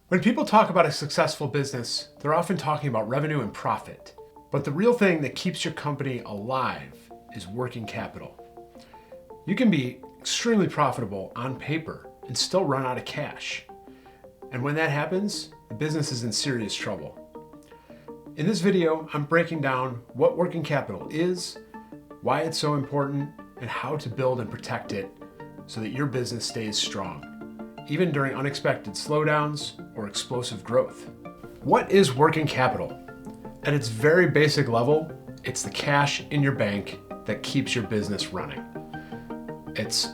When people talk about a successful business, they're often talking about revenue and profit. But the real thing that keeps your company alive is working capital. You can be extremely profitable on paper and still run out of cash. And when that happens, the business is in serious trouble. In this video, I'm breaking down what working capital is, why it's so important, and how to build and protect it so that your business stays strong, even during unexpected slowdowns or explosive growth. What is working capital? At its very basic level, it's the cash in your bank that keeps your business running. It's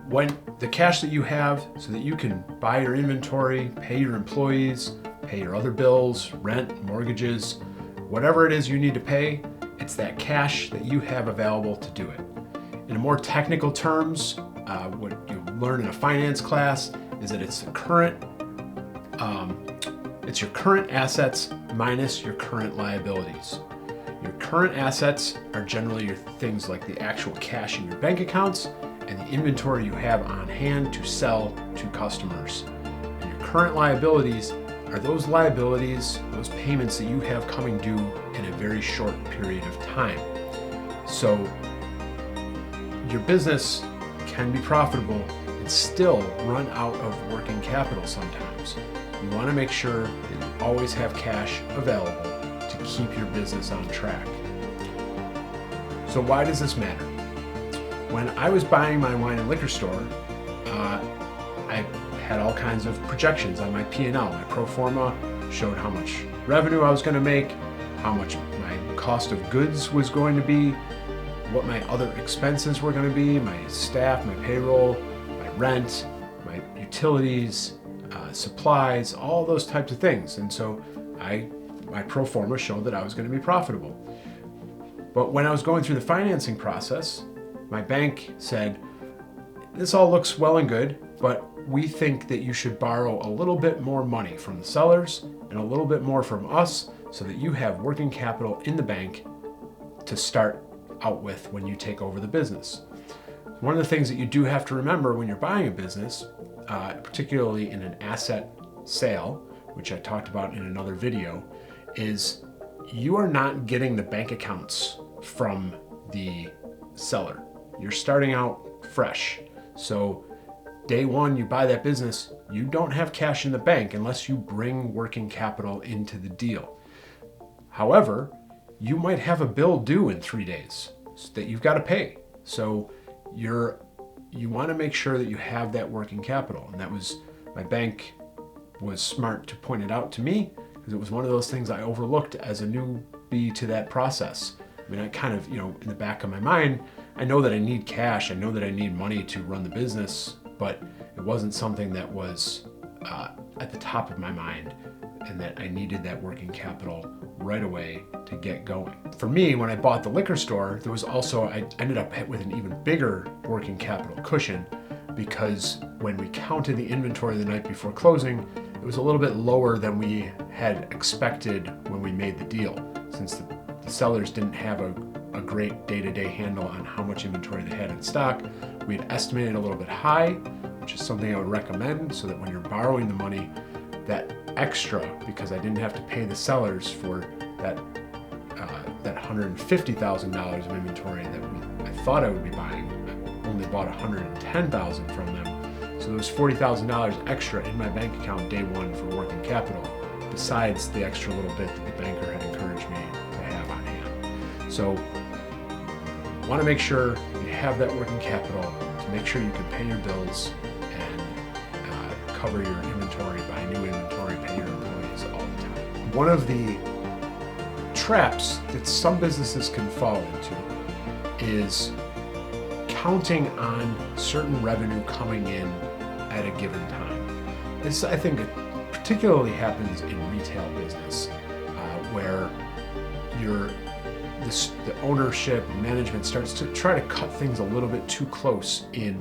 when the cash that you have so that you can buy your inventory, pay your employees, pay your other bills, rent, mortgages, whatever it is you need to pay, it's that cash that you have available to do it. In more technical terms, what you learn in a finance class is that it's your current assets minus your current liabilities. Your current assets are generally your things like the actual cash in your bank accounts and the inventory you have on hand to sell to customers. And your current liabilities are those liabilities, those payments that you have coming due in a very short period of time. So your business can be profitable and still run out of working capital sometimes. You want to make sure that you always have cash available to keep your business on track. So why does this matter? When I was buying my wine and liquor store, I had all kinds of projections on my P&L. My pro forma showed how much revenue I was going to make, how much my cost of goods was going to be, what my other expenses were going to be, my staff, my payroll, my rent, my utilities, supplies, all those types of things. And so my pro forma showed that I was going to be profitable. But when I was going through the financing process, my bank said, this all looks well and good, but we think that you should borrow a little bit more money from the sellers and a little bit more from us so that you have working capital in the bank to start out with when you take over the business. One of the things that you do have to remember when you're buying a business, particularly in an asset sale, which I talked about in another video, is you are not getting the bank accounts from the seller. You're starting out fresh. So day one, you buy that business, you don't have cash in the bank unless you bring working capital into the deal. However, you might have a bill due in 3 days that you've got to pay. So you want to make sure that you have that working capital. And that was, my bank was smart to point it out to me because it was one of those things I overlooked as a newbie to that process. I mean, I kind of, in the back of my mind, I know that I need cash. I know that I need money to run the business, but it wasn't something that was at the top of my mind, and that I needed that working capital right away to get going. For me, when I bought the liquor store, there was also, I ended up with an even bigger working capital cushion because when we counted the inventory the night before closing, it was a little bit lower than we had expected when we made the deal, since the sellers didn't have a great day-to-day handle on how much inventory they had in stock. We had estimated a little bit high, which is something I would recommend so that when you're borrowing the money, that extra, because I didn't have to pay the sellers for that $150,000 of inventory that I thought I would be buying. I only bought $110,000 from them. So there was $40,000 extra in my bank account day one for working capital, besides the extra little bit that the banker had encouraged me to have on hand. So want to make sure you have that working capital to make sure you can pay your bills and cover your inventory, buy new inventory, pay your employees all the time. One of the traps that some businesses can fall into is counting on certain revenue coming in at a given time. This, I think, particularly happens in retail business, where the ownership and management starts to try to cut things a little bit too close in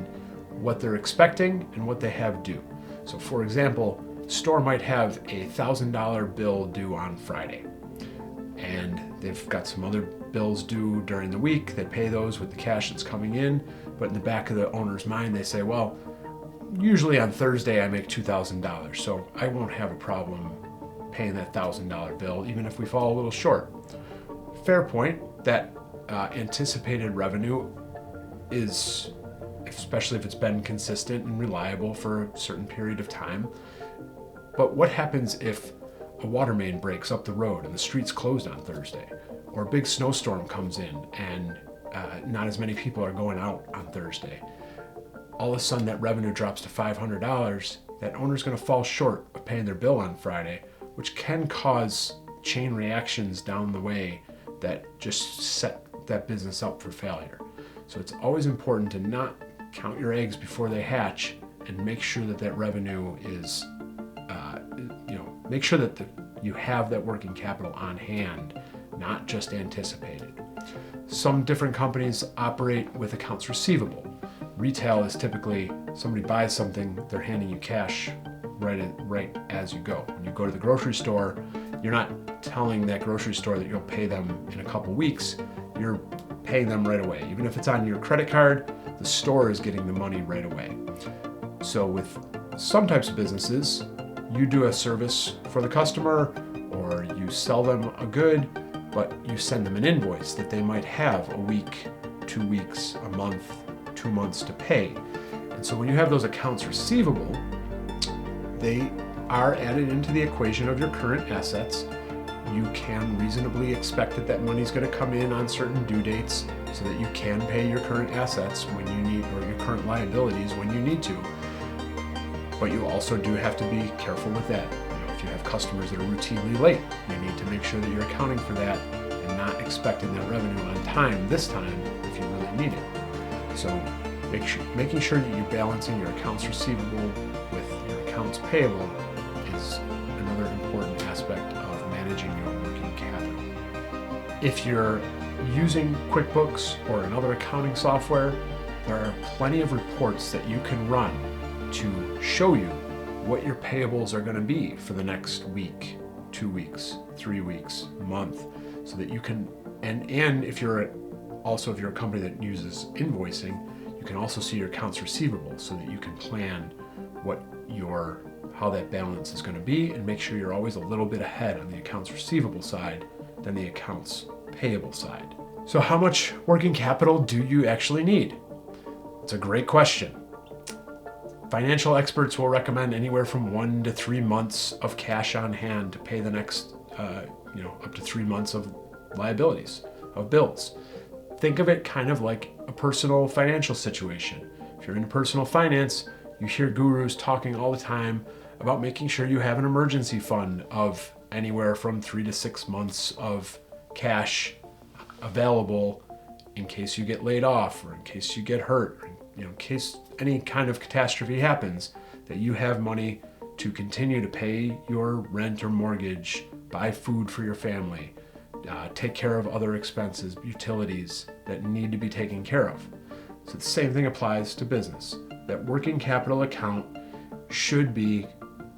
what they're expecting and what they have due. So for example, the store might have a $1,000 bill due on Friday, and they've got some other bills due during the week. They pay those with the cash that's coming in, but in the back of the owner's mind, they say, well, usually on Thursday I make $2,000, so I won't have a problem paying that $1,000 bill, even if we fall a little short. Fair point that anticipated revenue is, especially if it's been consistent and reliable for a certain period of time. But what happens if a water main breaks up the road and the street's closed on Thursday? Or a big snowstorm comes in and not as many people are going out on Thursday? All of a sudden that revenue drops to $500, that owner's gonna fall short of paying their bill on Friday, which can cause chain reactions down the way that just set that business up for failure. So it's always important to not count your eggs before they hatch and make sure that that revenue is, make sure that you have that working capital on hand, not just anticipated. Some different companies operate with accounts receivable. Retail is typically somebody buys something, they're handing you cash right as you go. When you go to the grocery store, you're not telling that grocery store that you'll pay them in a couple weeks. You're paying them right away. Even if it's on your credit card, the store is getting the money right away. So with some types of businesses, you do a service for the customer or you sell them a good, but you send them an invoice that they might have a week, 2 weeks, a month, 2 months to pay. And so when you have those accounts receivable, they are added into the equation of your current assets. You can reasonably expect that that money is going to come in on certain due dates so that you can pay your current assets when you need, or your current liabilities when you need to. But you also do have to be careful with that. If you have customers that are routinely late, you need to make sure that you're accounting for that and not expecting that revenue on time this time if you really need it. So making sure that you're balancing your accounts receivable with your accounts payable is another important aspect of managing your working capital. If you're using QuickBooks or another accounting software, there are plenty of reports that you can run to show you what your payables are going to be for the next week, 2 weeks, 3 weeks, month, so that you can, and if you're a company that uses invoicing, you can also see your accounts receivable so that you can plan how that balance is going to be and make sure you're always a little bit ahead on the accounts receivable side than the accounts payable side. So how much working capital do you actually need? It's a great question. Financial experts will recommend anywhere from 1 to 3 months of cash on hand to pay the next, up to 3 months of liabilities, of bills. Think of it kind of like a personal financial situation. If you're in personal finance, you hear gurus talking all the time about making sure you have an emergency fund of anywhere from 3 to 6 months of cash available in case you get laid off or in case you get hurt, or in case any kind of catastrophe happens, that you have money to continue to pay your rent or mortgage, buy food for your family, take care of other expenses, utilities that need to be taken care of. So the same thing applies to business. That working capital account should be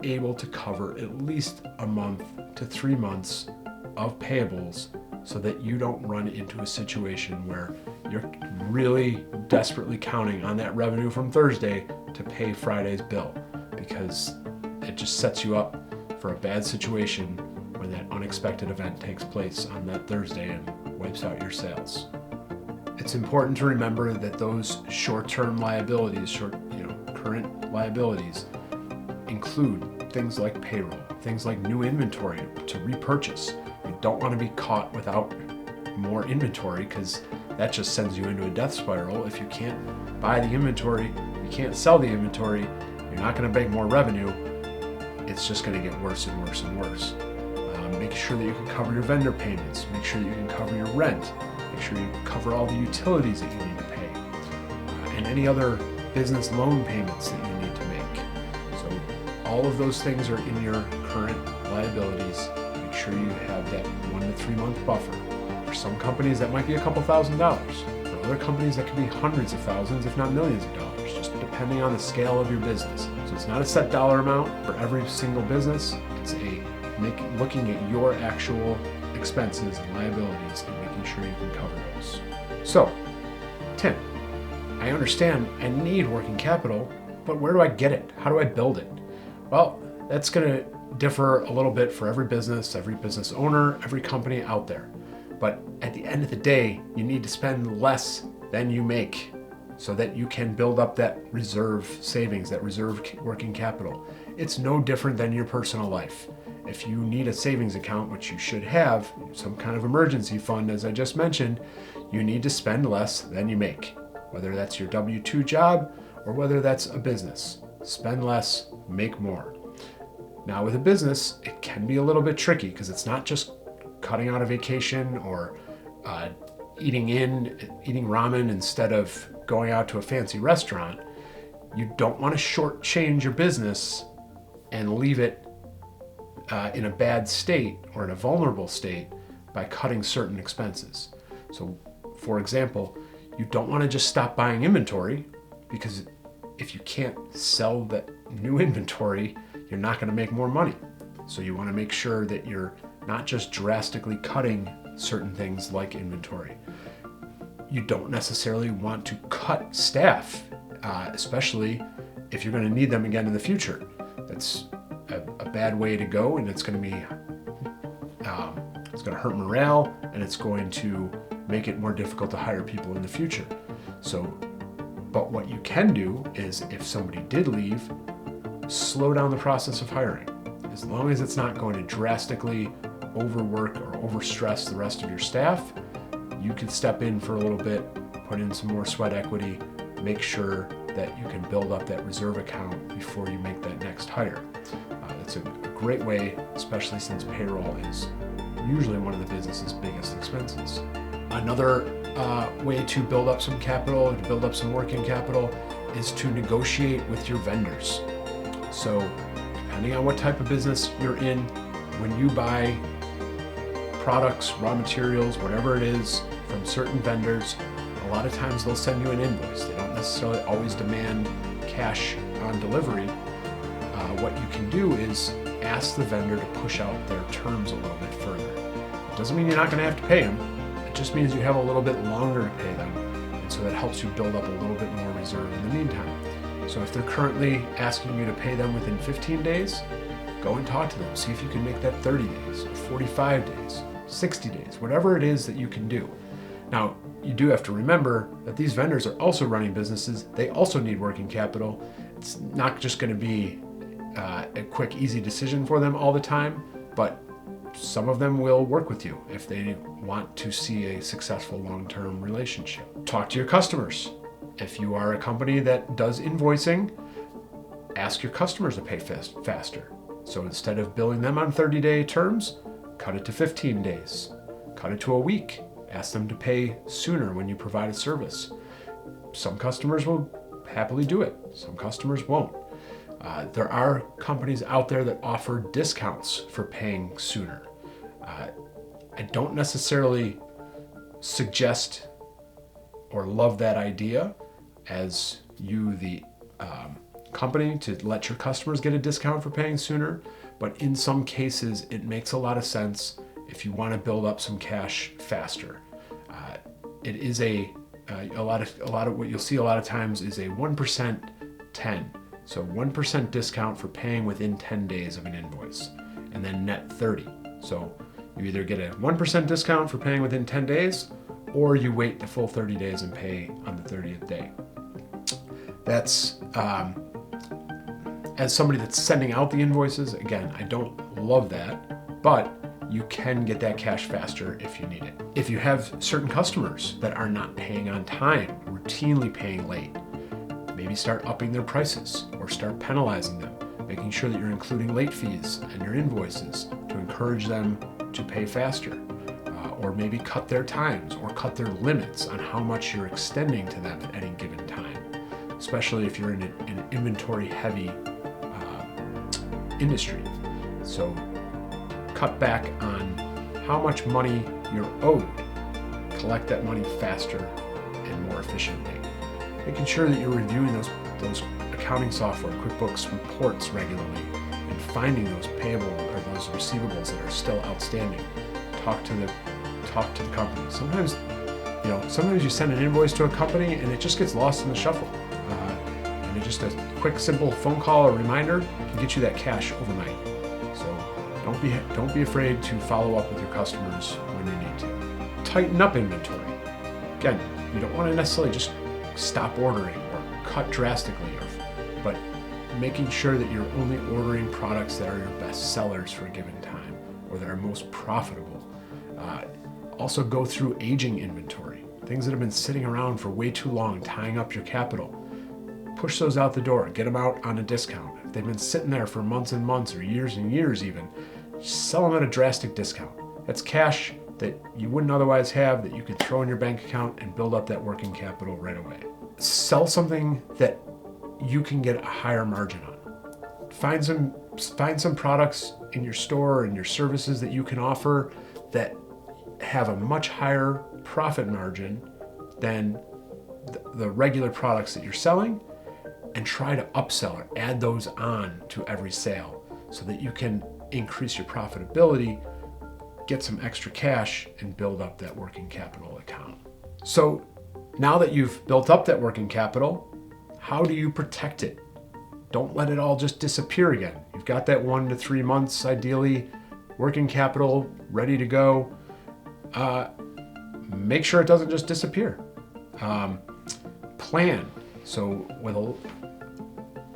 able to cover at least a month to 3 months of payables so that you don't run into a situation where you're really desperately counting on that revenue from Thursday to pay Friday's bill, because it just sets you up for a bad situation when that unexpected event takes place on that Thursday and wipes out your sales. It's important to remember that those short-term liabilities, current liabilities, include things like payroll, things like new inventory to repurchase. You don't want to be caught without more inventory, because that just sends you into a death spiral. If you can't buy the inventory, you can't sell the inventory, you're not going to make more revenue. It's just going to get worse and worse and worse. Make sure that you can cover your vendor payments. Make sure that you can cover your rent. Make sure you cover all the utilities that you need to pay, and any other business loan payments that you need to make. So all of those things are in your current liabilities. Make sure you have that 1 to 3 month buffer. For some companies, that might be a couple $1,000s. For other companies, that could be hundreds of thousands, if not millions of dollars, just depending on the scale of your business. So it's not a set dollar amount for every single business. It's looking at your actual expenses and liabilities and making sure you can cover those. So, Tim, I understand I need working capital, But where do I get it? How do I build it? Well, that's going to differ a little bit for every business owner, every company out there. But at the end of the day, you need to spend less than you make so that you can build up that reserve savings, that reserve working capital. It's no different than your personal life. If you need a savings account, which you should have, some kind of emergency fund, as I just mentioned, you need to spend less than you make, whether that's your W-2 job or whether that's a business. Spend less, make more. Now with a business, it can be a little bit tricky because it's not just cutting out a vacation or eating ramen instead of going out to a fancy restaurant. You don't want to shortchange your business and leave it in a bad state or in a vulnerable state by cutting certain expenses. So, for example, you don't want to just stop buying inventory, because if you can't sell that new inventory, you're not going to make more money. So you want to make sure that you're not just drastically cutting certain things like inventory. You don't necessarily want to cut staff, especially if you're going to need them again in the future. That's a bad way to go, and it's going to hurt morale, and it's going to make it more difficult to hire people in the future. But what you can do is, if somebody did leave, slow down the process of hiring. As long as it's not going to drastically overwork or overstress the rest of your staff, you can step in for a little bit, put in some more sweat equity, make sure that you can build up that reserve account before you make that next hire. It's a great way, especially since payroll is usually one of the business's biggest expenses. Another way to build up some capital, to build up some working capital, is to negotiate with your vendors. So depending on what type of business you're in, when you buy products, raw materials, whatever it is, from certain vendors, a lot of times they'll send you an invoice. They don't necessarily always demand cash on delivery. What you can do is ask the vendor to push out their terms a little bit further. It doesn't mean you're not going to have to pay them. It just means you have a little bit longer to pay them. And so that helps you build up a little bit more reserve in the meantime. So if they're currently asking you to pay them within 15 days, go and talk to them. See if you can make that 30 days, 45 days, 60 days, whatever it is that you can do. Now, you do have to remember that these vendors are also running businesses. They also need working capital. It's not just going to be a quick, easy decision for them all the time, but some of them will work with you if they want to see a successful long-term relationship. Talk to your customers. If you are a company that does invoicing, ask your customers to pay faster. So instead of billing them on 30-day terms, cut it to 15 days. Cut it to a week. Ask them to pay sooner when you provide a service. Some customers will happily do it. Some customers won't. There are companies out there that offer discounts for paying sooner. I don't necessarily suggest or love that idea as you, the company, to let your customers get a discount for paying sooner, but in some cases it makes a lot of sense if you want to build up some cash faster. It is a lot of what you'll see a lot of times is a 1% 10. So 1% discount for paying within 10 days of an invoice, and then net 30. So you either get a 1% discount for paying within 10 days, or you wait the full 30 days and pay on the 30th day. That's, as somebody that's sending out the invoices, again, I don't love that, but you can get that cash faster if you need it. If you have certain customers that are not paying on time, routinely paying late, maybe start upping their prices or start penalizing them, making sure that you're including late fees in your invoices to encourage them to pay faster, or maybe cut their times or cut their limits on how much you're extending to them at any given time, especially if you're in an inventory heavy industry. So cut back on how much money you're owed, collect that money faster and more efficiently. Making sure that you're reviewing those accounting software, QuickBooks reports regularly, and finding those payable or those receivables that are still outstanding. Talk to the company. Sometimes you send an invoice to a company and it just gets lost in the shuffle, and it just quick, simple phone call or reminder can get you that cash overnight. So don't be afraid to follow up with your customers when you need to. Tighten up inventory. Again, you don't want to necessarily just stop ordering or cut drastically, but making sure that you're only ordering products that are your best sellers for a given time or that are most profitable. Also go through aging inventory. Things that have been sitting around for way too long, tying up your capital. Push those out the door, get them out on a discount. If they've been sitting there for months and months or years and years even, sell them at a drastic discount. That's cash that you wouldn't otherwise have that you could throw in your bank account and build up that working capital right away. Sell something that you can get a higher margin on. Find some products in your store and your services that you can offer that have a much higher profit margin than the regular products that you're selling, and try to upsell or add those on to every sale so that you can increase your profitability, get some extra cash, and build up that working capital account. So now that you've built up that working capital, how do you protect it? Don't let it all just disappear again. You've got that 1 to 3 months, ideally, working capital ready to go. Make sure it doesn't just disappear. Plan. So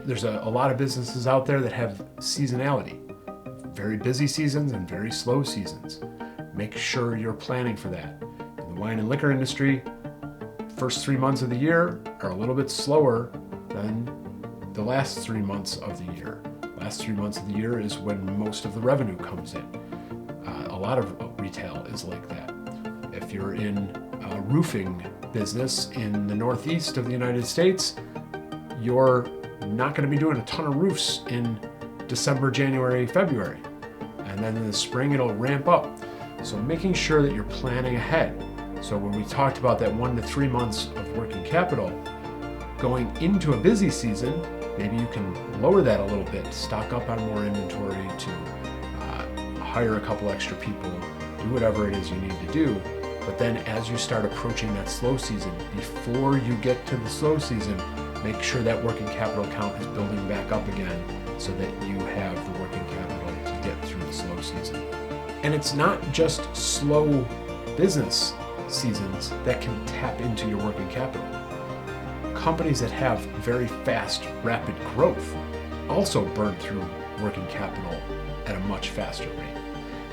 there's a lot of businesses out there that have seasonality, very busy seasons and very slow seasons. Make sure you're planning for that. In the wine and liquor industry, first 3 months of the year are a little bit slower than the last 3 months of the year. Last 3 months of the year is when most of the revenue comes in. A lot of retail is like that. If you're in a roofing business in the Northeast of the United States, you're not going to be doing a ton of roofs in December, January, February. And then in the spring, it'll ramp up. So making sure that you're planning ahead. So when we talked about that 1 to 3 months of working capital, going into a busy season, maybe you can lower that a little bit, stock up on more inventory, to hire a couple extra people, do whatever it is you need to do. But then as you start approaching that slow season, before you get to the slow season, make sure that working capital account is building back up again so that you have the working capital to get through the slow season. And it's not just slow business seasons that can tap into your working capital. Companies that have very fast, rapid growth also burn through working capital at a much faster rate.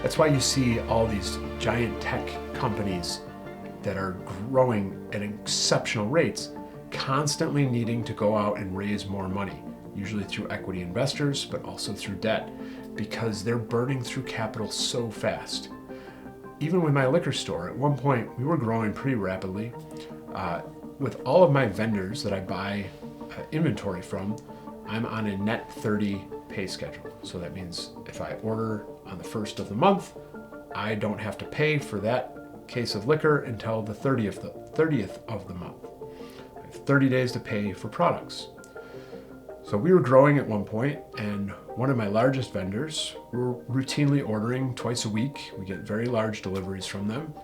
That's why you see all these giant tech companies that are growing at exceptional rates, constantly needing to go out and raise more money, usually through equity investors, but also through debt, because they're burning through capital so fast. Even with my liquor store, at one point we were growing pretty rapidly. With all of my vendors that I buy inventory from, I'm on a net 30 pay schedule. So that means if I order on the 1st of the month, I don't have to pay for that case of liquor until the 30th of the month. I have 30 days to pay for products. So we were growing at one point, and one of my largest vendors were routinely ordering twice a week. We get very large deliveries from them.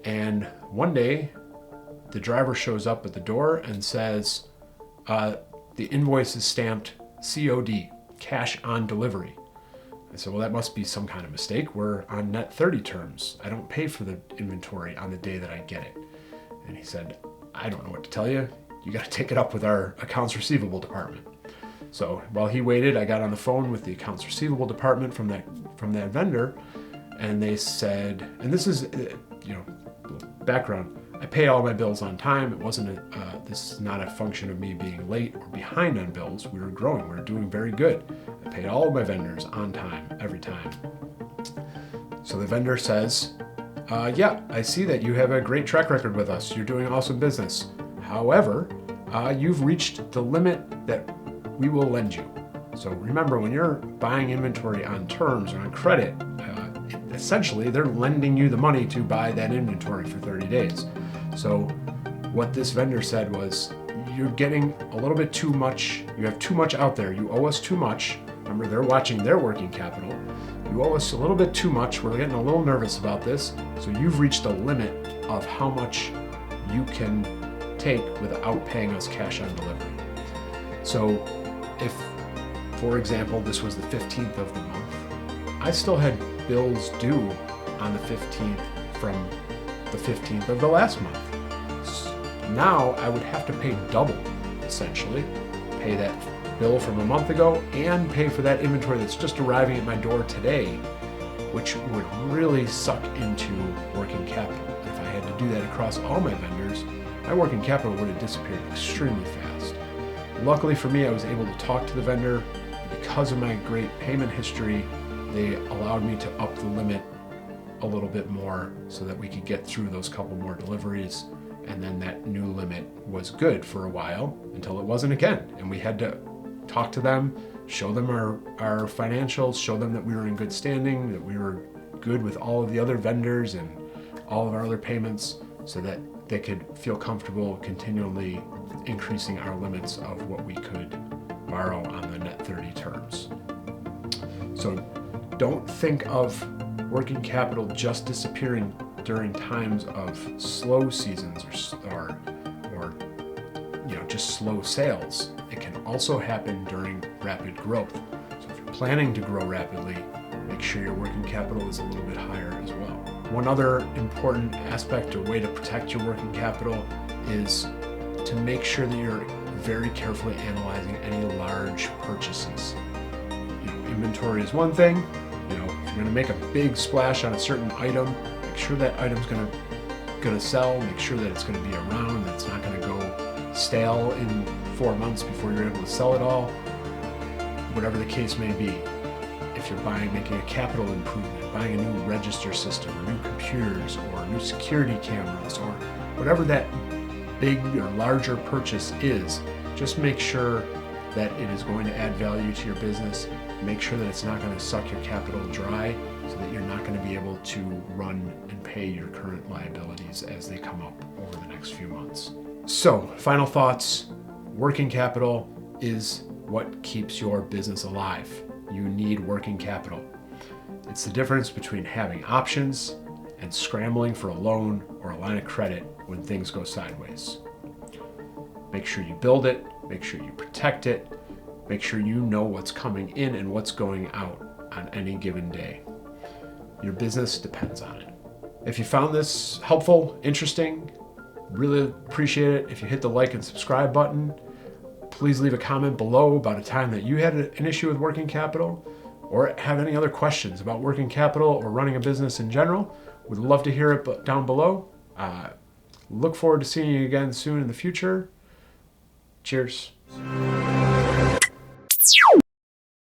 And one day, the driver shows up at the door and says, the invoice is stamped COD, cash on delivery. I said, well, that must be some kind of mistake. We're on net 30 terms. I don't pay for the inventory on the day that I get it. And he said, I don't know what to tell you. You got to take it up with our accounts receivable department. So while he waited, I got on the phone with the accounts receivable department from that vendor, and they said, and this is, background. I pay all my bills on time. It wasn't this is not a function of me being late or behind on bills. We were growing. We were doing very good. I paid all of my vendors on time, every time. So the vendor says, yeah, I see that you have a great track record with us. You're doing awesome business. However, you've reached the limit that we will lend you. So remember, when you're buying inventory on terms or on credit, essentially they're lending you the money to buy that inventory for 30 days. So what this vendor said was, you're getting a little bit too much. You have too much out there. You owe us too much. Remember, they're watching their working capital. You owe us a little bit too much. We're getting a little nervous about this. So you've reached a limit of how much you can take without paying us cash on delivery. So if, for example, this was the 15th of the month, I still had bills due on the 15th from the 15th of the last month. Now I would have to pay double, essentially. Pay that bill from a month ago and pay for that inventory that's just arriving at my door today, which would really suck into working capital. If I had to do that across all my vendors, my working capital would have disappeared extremely fast. Luckily for me, I was able to talk to the vendor. Because of my great payment history, they allowed me to up the limit a little bit more so that we could get through those couple more deliveries. And then that new limit was good for a while until it wasn't again. And we had to talk to them, show them our financials, show them that we were in good standing, that we were good with all of the other vendors and all of our other payments, so that they could feel comfortable continually increasing our limits of what we could borrow on the net 30 terms. So don't think of working capital just disappearing during times of slow seasons or just slow sales. It can also happen during rapid growth. So if you're planning to grow rapidly, make sure your working capital is a little bit higher as well. One other important aspect or way to protect your working capital is to make sure that you're very carefully analyzing any large purchases. Inventory is one thing. If you're going to make a big splash on a certain item, make sure that item's going to sell. Make sure that it's going to be around. That it's not going to go stale in 4 months before you're able to sell it all. Whatever the case may be, if you're making a capital improvement, buying a new register system, or new computers, or new security cameras, or whatever that big or larger purchase is, just make sure that it is going to add value to your business. Make sure that it's not going to suck your capital dry, so that you're not going to be able to run and pay your current liabilities as they come up over the next few months. So, final thoughts. Working capital is what keeps your business alive. You need working capital. It's the difference between having options and scrambling for a loan or a line of credit when things go sideways. Make sure you build it, make sure you protect it, make sure you know what's coming in and what's going out on any given day. Your business depends on it. If you found this helpful, interesting, really appreciate it if you hit the like and subscribe button. Please leave a comment below about a time that you had an issue with working capital, or have any other questions about working capital or running a business in general. Would love to hear it down below. Look forward to seeing you again soon in the future. Cheers.